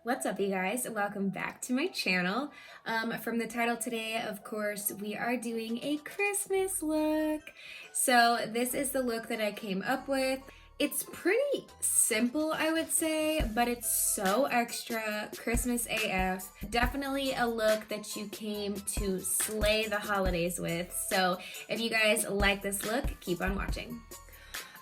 What's up, you guys? Welcome back to my channel. From the title today, of course, we are doing a Christmas look. So this is the look that I came up with. It's pretty simple, I would say, but it's so extra Christmas AF. Definitely a look that you came to slay the holidays with. So if you guys like this look, keep on watching.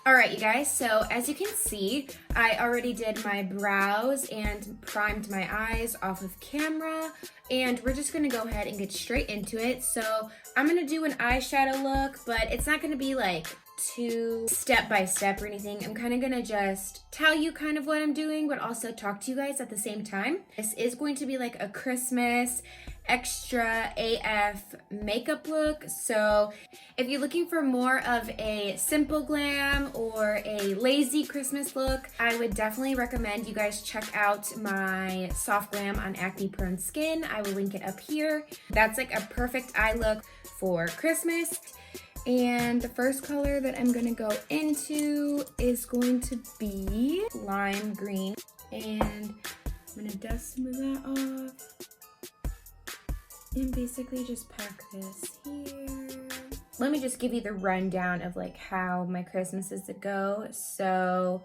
Alright, you guys, so as you can see, I already did my brows and primed my eyes off of camera, and we're just going to go ahead and get straight into it. So I'm going to do an eyeshadow look, but it's not going to be like too step by step or anything. I'm kind of going to just tell you kind of what I'm doing, but also talk to you guys at the same time. This is going to be like a Christmas extra AF makeup look. So if you're looking for more of a simple glam or a lazy Christmas look, I would definitely recommend you guys check out my soft glam on acne prone skin. I will link it up here. That's like a perfect eye look for Christmas. And the first color that I'm gonna go into is going to be lime green, and I'm gonna dust some of that off and basically just pack this here. Let me just give you the rundown of like how my Christmas is to go. So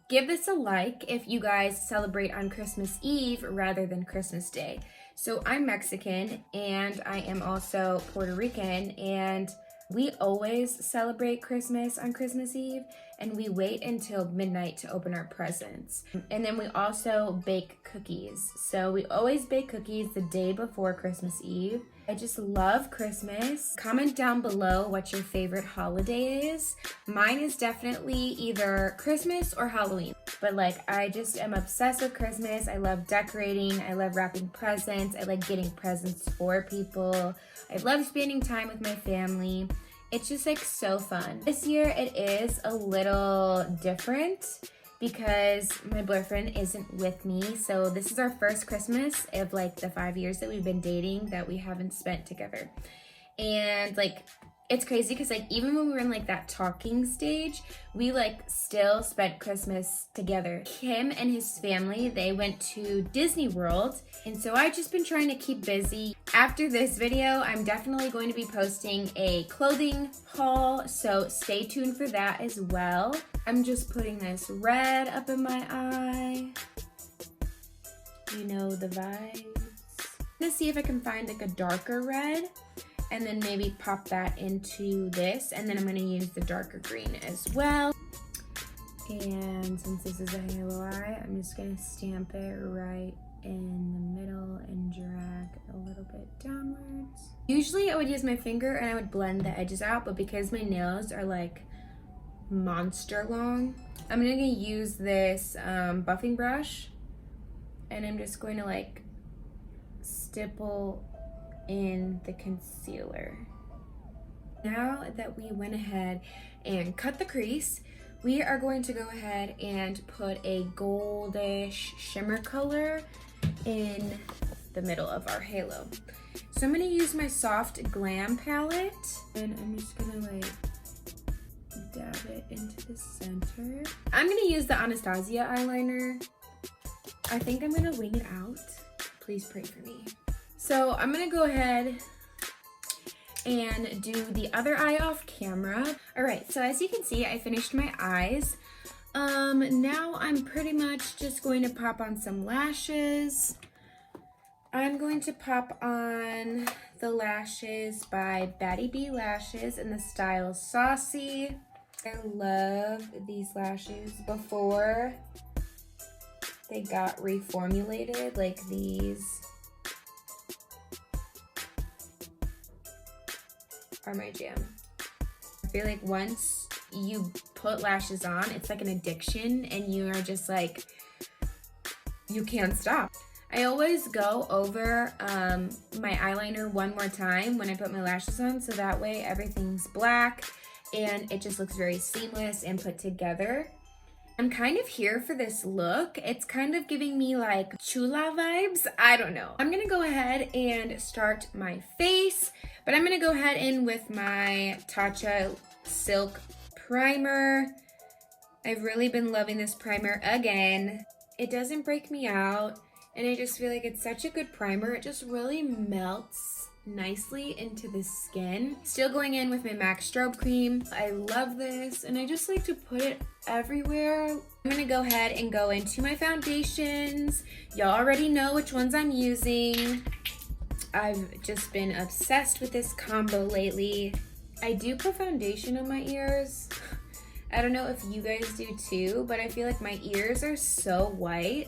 give this a like if you guys celebrate on Christmas Eve rather than Christmas Day. So I'm Mexican and I am also Puerto Rican, and we always celebrate Christmas on Christmas Eve, and we wait until midnight to open our presents. And then we also bake cookies. So we always bake cookies the day before Christmas Eve. I just love Christmas. Comment down below what your favorite holiday is. Mine is definitely either Christmas or Halloween. But like, I just am obsessed with Christmas. I love decorating. I love wrapping presents. I like getting presents for people. I love spending time with my family. It's just like so fun. This year it is a little different because my boyfriend isn't with me. So this is our first Christmas of like the 5 years that we've been dating that we haven't spent together. And like, it's crazy because like even when we were in like that talking stage, we like still spent Christmas together. Him and his family, they went to Disney World, and so I've just been trying to keep busy. After this video, I'm definitely going to be posting a clothing haul, so stay tuned for that as well. I'm just putting this red up in my eye. You know the vibes. I'm gonna see if I can find like a darker red, and then maybe pop that into this, and then I'm gonna use the darker green as well. And since this is a halo eye, I'm just gonna stamp it right in the middle and drag a little bit downwards. Usually I would use my finger and I would blend the edges out, but because my nails are like monster long, I'm gonna use this buffing brush, and I'm just going to like stipple in the concealer. Now that we went ahead and cut the crease, we are going to go ahead and put a goldish shimmer color in the middle of our halo. So I'm going to use my soft Glam palette, and I'm just going to like dab it into the center. I'm going to use the Anastasia eyeliner. I think I'm going to wing it out. Please pray for me. So I'm gonna go ahead and do the other eye off camera. All right, so as you can see, I finished my eyes. Now I'm pretty much just going to pop on some lashes. I'm going to pop on the lashes by BaddieB lashes in the style Saucy. I love these lashes. Before they got reformulated, like these are my jam. I feel like once you put lashes on, it's like an addiction, and you are just like, you can't stop. I always go over my eyeliner one more time when I put my lashes on, so that way everything's black and it just looks very seamless and put together. I'm kind of here for this look. It's kind of giving me like chula vibes. I don't know. I'm gonna go ahead and start my face, but I'm gonna go ahead in with my Tatcha Silk Primer. I've really been loving this primer again. It doesn't break me out. And I just feel like it's such a good primer. It just really melts nicely into the skin. Still going in with my MAC Strobe Cream. I love this, and I just like to put it everywhere. I'm gonna go ahead and go into my foundations. Y'all already know which ones I'm using. I've just been obsessed with this combo lately. I do put foundation on my ears. I don't know if you guys do too, but I feel like my ears are so white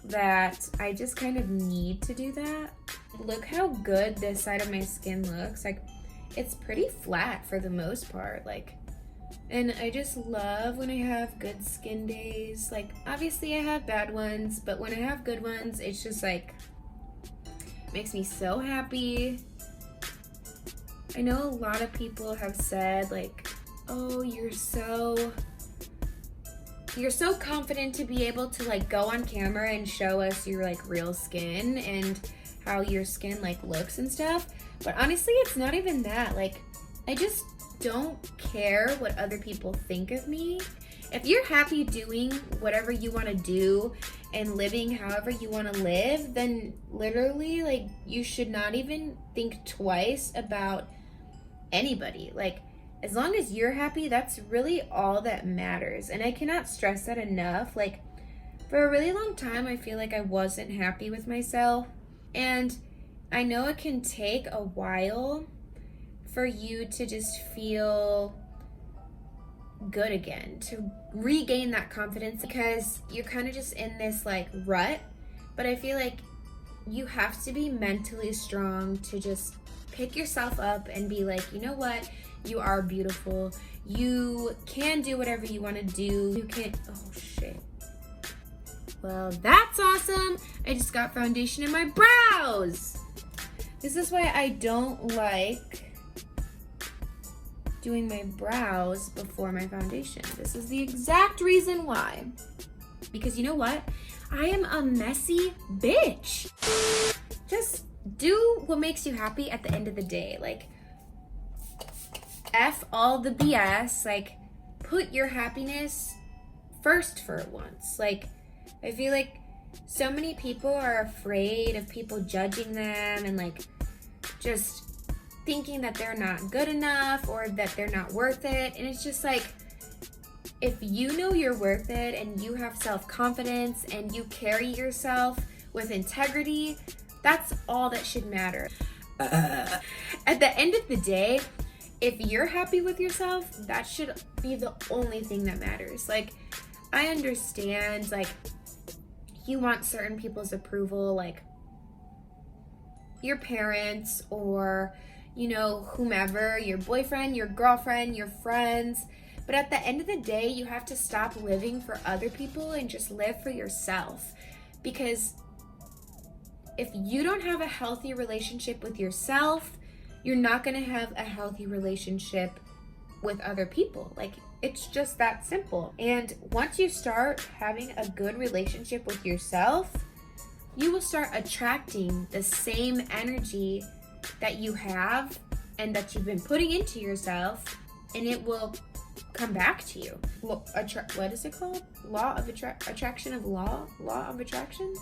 that I just kind of need to do that. Look how good this side of my skin looks. Like, it's pretty flat for the most part. Like, and I just love when I have good skin days. Like, obviously I have bad ones, but when I have good ones, it's just like, makes me so happy. I know a lot of people have said like, oh, you're so confident to be able to like go on camera and show us your like real skin and how your skin like looks and stuff. But honestly, it's not even that. Like, I just don't care what other people think of me. If you're happy doing whatever you want to do and living however you want to live, then literally like you should not even think twice about anybody. Like, as long as you're happy, that's really all that matters. And I cannot stress that enough. Like, for a really long time, I feel like I wasn't happy with myself. And I know it can take a while for you to just feel good again, to regain that confidence, because you're kind of just in this like rut. But I feel like you have to be mentally strong to just pick yourself up and be like, you know what? You are beautiful. You can do whatever you want to do. You can, oh shit. Well, that's awesome. I just got foundation in my brows. This is why I don't like doing my brows before my foundation. This is the exact reason why. Because you know what? I am a messy bitch. Just do what makes you happy at the end of the day. Like, F all the BS. Like, put your happiness first for once. Like, I feel like so many people are afraid of people judging them and like just thinking that they're not good enough or that they're not worth it. And it's just like, if you know you're worth it and you have self-confidence and you carry yourself with integrity, that's all that should matter. At the end of the day, if you're happy with yourself, that should be the only thing that matters. Like, I understand, like, you want certain people's approval, like your parents or, you know, whomever, your boyfriend, your girlfriend, your friends. But at the end of the day, you have to stop living for other people and just live for yourself. Because if you don't have a healthy relationship with yourself, you're not going to have a healthy relationship with other people. Like, it's just that simple. And once you start having a good relationship with yourself, you will start attracting the same energy that you have and that you've been putting into yourself, and it will come back to you. What is it called? Law of attraction of law of attraction?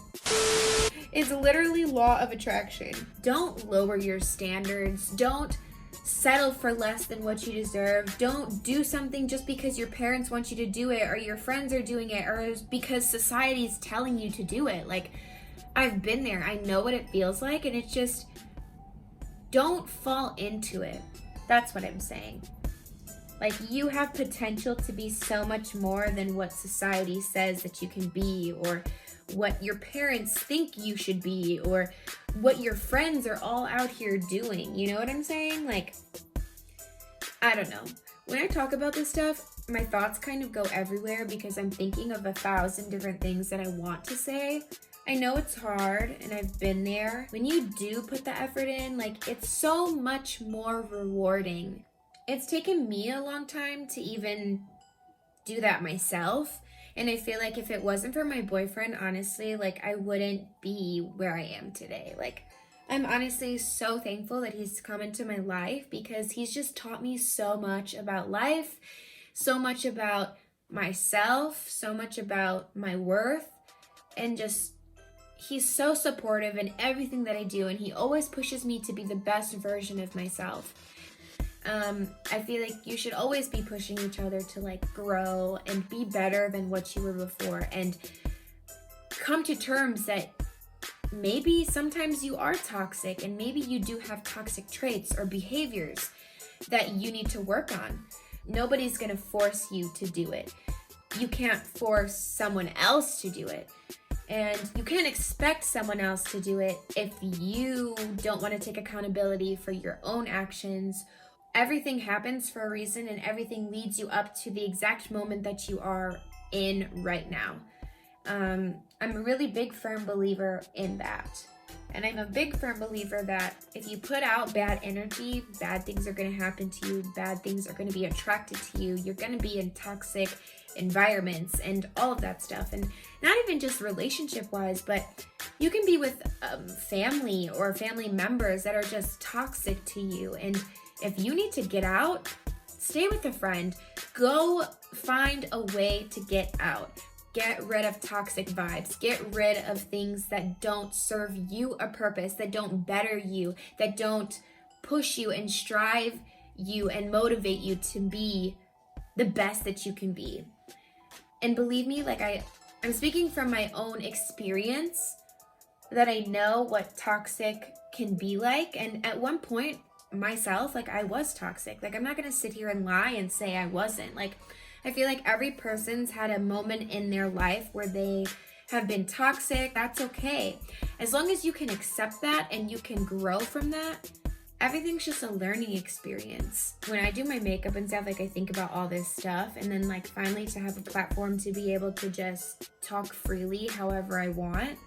It's literally law of attraction. Don't lower your standards. Don't settle for less than what you deserve. Don't do something just because your parents want you to do it or your friends are doing it or because society's telling you to do it. Like, I've been there. I know what it feels like, and it's just, don't fall into it. That's what I'm saying. Like, you have potential to be so much more than what society says that you can be, or what your parents think you should be, or what your friends are all out here doing. You know what I'm saying? Like, I don't know. When I talk about this stuff, my thoughts kind of go everywhere because I'm thinking of 1,000 different things that I want to say. I know it's hard, and I've been there. When you do put the effort in, like, it's so much more rewarding. It's taken me a long time to even do that myself. And I feel like if it wasn't for my boyfriend, honestly, like, I wouldn't be where I am today. Like, I'm honestly so thankful that he's come into my life because he's just taught me so much about life, so much about myself, so much about my worth, and just, he's so supportive in everything that I do, and he always pushes me to be the best version of myself. I feel like you should always be pushing each other to like grow and be better than what you were before, and come to terms that maybe sometimes you are toxic, and maybe you do have toxic traits or behaviors that you need to work on. Nobody's gonna force you to do it. You can't force someone else to do it. And you can't expect someone else to do it if you don't want to take accountability for your own actions. Everything happens for a reason, and everything leads you up to the exact moment that you are in right now. I'm a really big firm believer in that. And I'm a big firm believer that if you put out bad energy, bad things are going to happen to you, bad things are going to be attracted to you, you're going to be in toxic environments and all of that stuff. And not even just relationship wise, but you can be with family or family members that are just toxic to you. And if you need to get out, stay with a friend. Go find a way to get out. Get rid of toxic vibes. Get rid of things that don't serve you a purpose, that don't better you, that don't push you and strive you and motivate you to be the best that you can be. And believe me, like I'm speaking from my own experience, that I know what toxic can be like. And at one point myself, like I was toxic. Like I'm not gonna sit here and lie and say I wasn't. Like I feel like every person's had a moment in their life where they have been toxic. That's okay. As long as you can accept that and you can grow from that, everything's just a learning experience. When I do my makeup and stuff, like I think about all this stuff, and then like finally to have a platform to be able to just talk freely however I want,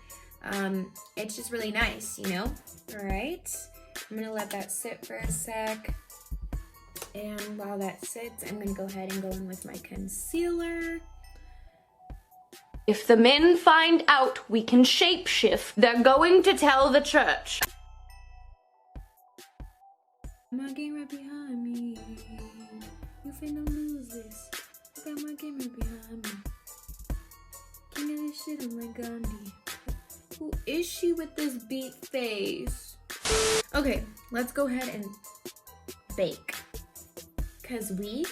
it's just really nice, you know? All right, I'm gonna let that sit for a sec. And while that sits, I'm gonna go ahead and go in with my concealer. If the men find out we can shapeshift, they're going to tell the church. My game right behind me. You finna lose this. I got my game right behind me. King of this shit, I'm like Gandhi. Who is she with this beat face? Okay, let's go ahead and bake. Because we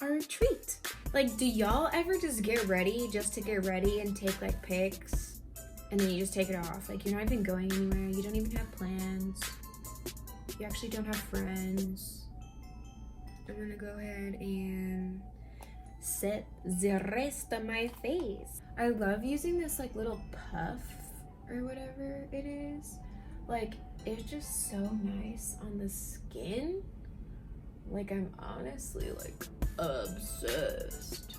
are a treat. Like, do y'all ever just get ready just to get ready and take like pics and then you just take it off? Like, you're not even going anywhere. You don't even have plans. You actually don't have friends. I'm gonna go ahead and set the rest of my face. I love using this like little puff or whatever it is. Like, it's just so nice on the skin. Like, I'm honestly like obsessed.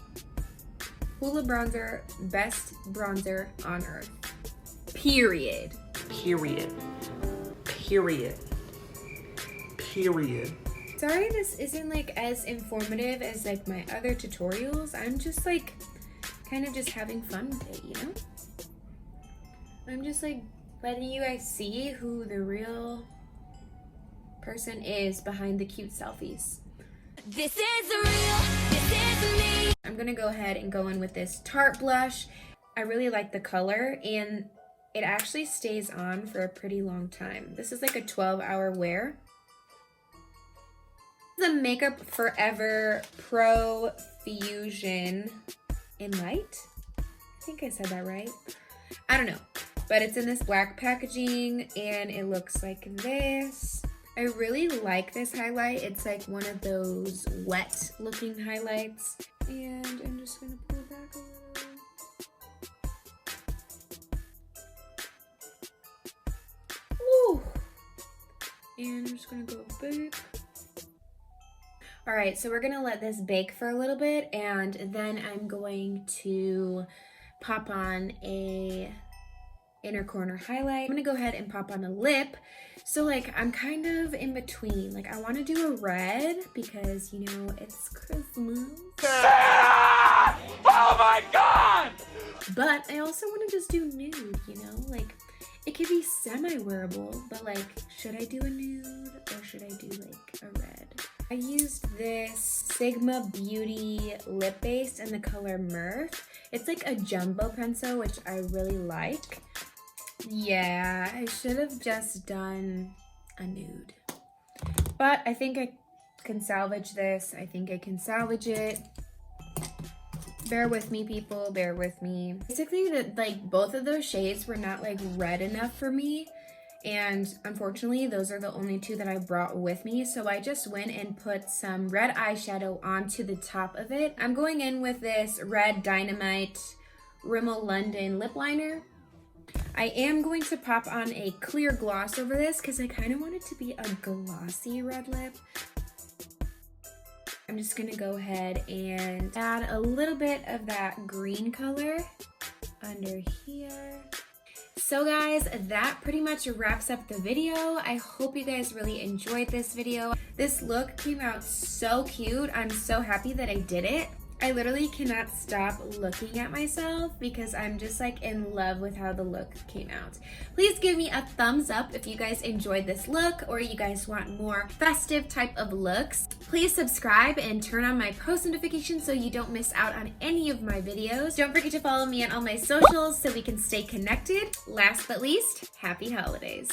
Hoola bronzer, best bronzer on earth. Period. Period. Period. Period. Sorry this isn't like as informative as like my other tutorials. I'm just like kind of just having fun with it, you know? I'm just like letting you guys see who the real person is behind the cute selfies. This is real, this is me. I'm gonna go ahead and go in with this Tarte blush. I really like the color, and it actually stays on for a pretty long time. This is like a 12-hour wear. The Makeup Forever Pro Fusion Highlight. I think I said that right. I don't know, but it's in this black packaging and it looks like this. I really like this highlight. It's like one of those wet looking highlights. And I'm just gonna pull it back a little. Woo! And I'm just gonna go big. All right, so we're gonna let this bake for a little bit, and then I'm going to pop on a inner corner highlight. I'm gonna go ahead and pop on a lip. So like I'm kind of in between. Like I wanna do a red because, you know, it's Christmas. Ah! Oh my God! But I also wanna just do nude, you know? Like it could be semi-wearable, but like, should I do a nude or should I do like a red? I used this Sigma Beauty lip base in the color MUF. It's like a jumbo pencil, which I really like. Yeah, I should have just done a nude. But I think I can salvage this. I think I can salvage it. Bear with me, people, bear with me. Basically, like both of those shades were not like red enough for me. And unfortunately, those are the only two that I brought with me. So I just went and put some red eyeshadow onto the top of it. I'm going in with this Red Dynamite Rimmel London lip liner. I am going to pop on a clear gloss over this because I kind of want it to be a glossy red lip. I'm just gonna go ahead and add a little bit of that green color under here. So guys, that pretty much wraps up the video. I hope you guys really enjoyed this video. This look came out so cute. I'm so happy that I did it. I literally cannot stop looking at myself because I'm just like in love with how the look came out. Please give me a thumbs up if you guys enjoyed this look or you guys want more festive type of looks. Please subscribe and turn on my post notifications so you don't miss out on any of my videos. Don't forget to follow me on all my socials so we can stay connected. Last but least, happy holidays.